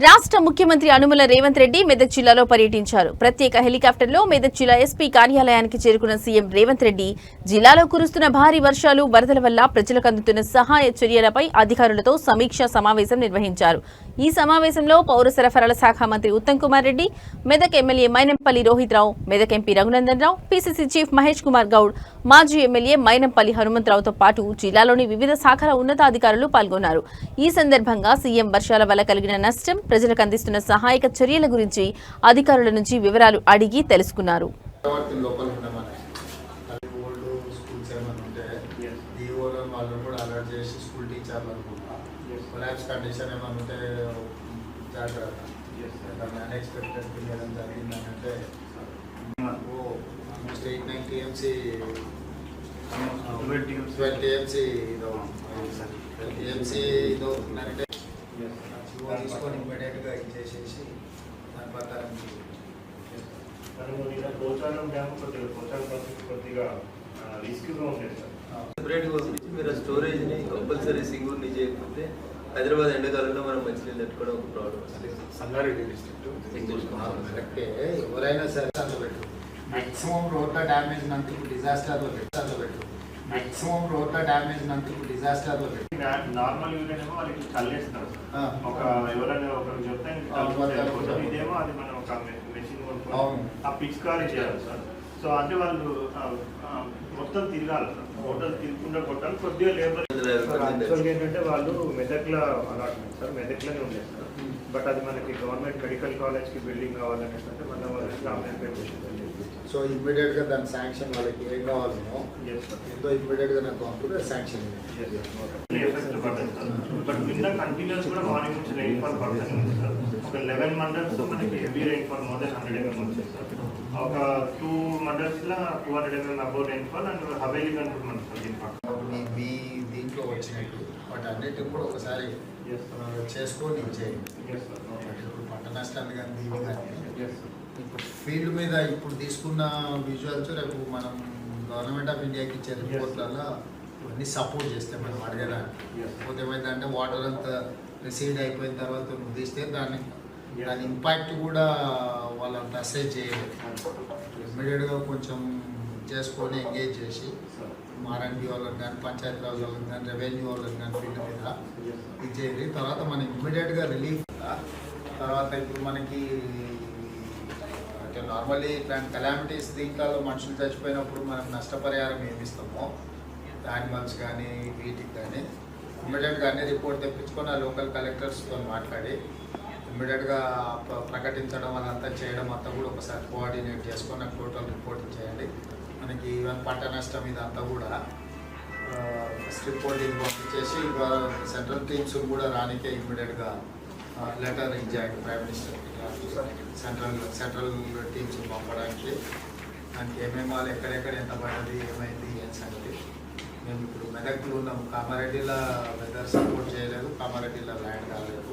రాష్ట్ర ముఖ్యమంత్రి అనుముల రేవంత్ రెడ్డి మెదక్ జిల్లాలో పర్యటించారు. ప్రత్యేక హెలికాప్టర్లో మెదక్ జిల్లా ఎస్పీ కార్యాలయానికి చేరుకున్న సీఎం రేవంత్ రెడ్డి జిల్లాలో కురుస్తున్న భారీ వర్షాలు, వరదల వల్ల ప్రజలకు అందుతున్న సహాయ చర్యలపై అధికారులతో సమీక్షా సమావేశం నిర్వహించారు. ఈ సమావేశంలో పౌర సరఫరాల శాఖ మంత్రి ఉత్తమ్ కుమార్ రెడ్డి, మెదక్ ఎమ్మెల్యే మైనంపల్లి రోహిత్ రావు, Medak MP Raghunandan Rao, PCC chief Mahesh Kumar Goud, మాజీ ఎమ్మెల్యే మైనంపల్లి హనుమంతరావుతో పాటు జిల్లాలోని వివిధ శాఖల ఉన్నతాధికారులు పాల్గొన్నారు. ఈ సందర్భంగా సీఎం వర్షాల వల్ల కలిగిన నష్టం, ప్రజలకు అందిస్తున్న సహాయక చర్యల గురించి అధికారుల నుంచి వివరాలు అడిగి తెలుసుకున్నారు. తీసుకొని ఇమ్మీడియట్గా ఇచ్చేసేసి దాని ప్రకారం సెపరేట్గా పంపించి మీరు స్టోరేజ్ని కంపల్సరీ సింగూర్ని చేయకపోతే హైదరాబాద్ ఎండాకాలంలో మనం మంచినీళ్ళు పెట్టుకోవడం ఒక ప్రాబ్లం. సంగారెడ్డి డిస్ట్రిక్ట్ కరెక్టే. ఎవరైనా సరే పెట్టు మ్యాక్సిమం రోడ్ల డ్యామేజ్ నందుకు డిజాస్టర్లో పెట్టు మ్యాక్సిమం రోడ్ల డ్యామేజ్ నందుకు డిజాస్టర్లో పెట్టు. నార్మల్ యూనియన్ వాళ్ళకి చల్లేస్తారు. ఒక ఎవరైనా ఒకరికి చెప్తే ఇదేమో అది మనం ఒక మెషిన్ కొనుక్కొని ఆ పిచ్కారీ చేయాలి సార్. సో అంటే వాళ్ళు మొత్తం తిరగాలి సార్. హోటల్ తిరుగుకుండా కొట్టాలి. కొద్దిగా లేబర్ యాక్చువల్గా ఏంటంటే వాళ్ళు మెదక్లో అలాట్మెంట్ సార్, మెదక్లోనే ఉండేది సార్. బట్ అది మనకి గవర్నమెంట్ మెడికల్ కాలేజ్కి బిల్డింగ్ కావాలనేసి మన వాళ్ళకి ఆన్లైన్ పేమెంట్. సో ఇమ్మీడియట్గా దాని శాంక్షన్ వాళ్ళకి ఏం కావాలనో ఎంతో ఇమ్మీడియట్గా నాకు పంపుతుంది శాంక్షన్. బట్ నిన్న కంటిన్యూస్ కూడా మార్నింగ్ నుంచి రెయిన్ఫాల్ పడుతుంది ఉంది సార్. ఒక 11 మండల్స్ మనకి heavy rainfall more than 100 mm వచ్చింది సార్. ఒక 2 మండల్స్లో 200 mm above rainfall and heavily కనుకుంటున్నాం సార్. మీ దీంట్లో వచ్చినట్టు వాటి అన్నిటిని కూడా ఒకసారి చేసుకొని చేయండి. ఇప్పుడు పంట నష్టాలు కానీ దీన్ని కానీ ఇప్పుడు ఫీల్డ్ మీద ఇప్పుడు తీసుకున్న విజువల్స్ రేపు మనం గవర్నమెంట్ ఆఫ్ ఇండియాకి ఇచ్చే రిపోర్ట్లలో ఇవన్నీ సపోర్ట్ చేస్తే మనం అడగడానికి. పోతే ఏమైందంటే వాటర్ అంతా రిసీడ్ అయిపోయిన తర్వాత నువ్వు తీస్తే దాని ఇంపాక్ట్ కూడా వాళ్ళంతా అసెస్ చేయలేదు. ఇమ్మీడియట్గా కొంచెం చేసుకొని ఎంగేజ్ చేసి ఆర్ఎండ్బి వాళ్ళకి కానీ, పంచాయతీరాజ్ వాళ్ళకి కానీ, రెవెన్యూ వాళ్ళకి కానీ ఫీల్డ్ మీద ఇది చేయాలి. తర్వాత మనం ఇమ్మీడియట్గా రిలీఫ్. తర్వాత ఇప్పుడు మనకి అంటే నార్మల్లీ ఇట్లాంటి కలామిటీస్ దీంట్లో మనుషులు చచ్చిపోయినప్పుడు మనం నష్టపరిహారం ఏమి ఇస్తామో యానిమల్స్ కానీ వీటికి కానీ ఇమ్మీడియట్గా అన్ని రిపోర్ట్ తెప్పించుకొని ఆ లోకల్ కలెక్టర్స్తో మాట్లాడి ఇమ్మీడియట్గా ప్రకటించడం అదంతా చేయడం అంతా కూడా ఒకసారి కోఆర్డినేట్ చేసుకొని నాకు టోటల్ రిపోర్ట్ చేయండి. మనకి ఈవెన్ పంట నష్టం ఇదంతా కూడా రిపోర్టింగ్ పంపించేసి సెంట్రల్ టీమ్స్ కూడా రానికే ఇమ్మీడియట్గా లెటర్ ఇచ్చాడు ప్రైమ్ మినిస్టర్కి. సెంట్రల్ టీమ్స్ పంపడానికి దానికి ఏమేమి వాళ్ళు ఎక్కడెక్కడ ఎంత పడింది, ఏమైంది ఏం సంగతి. మేము ఇప్పుడు మెదక్లో ఉన్నాము. కామారెడ్డిలో వెదర్ సపోర్ట్ చేయలేదు, కామారెడ్డిలో ల్యాండ్ కాలేదు.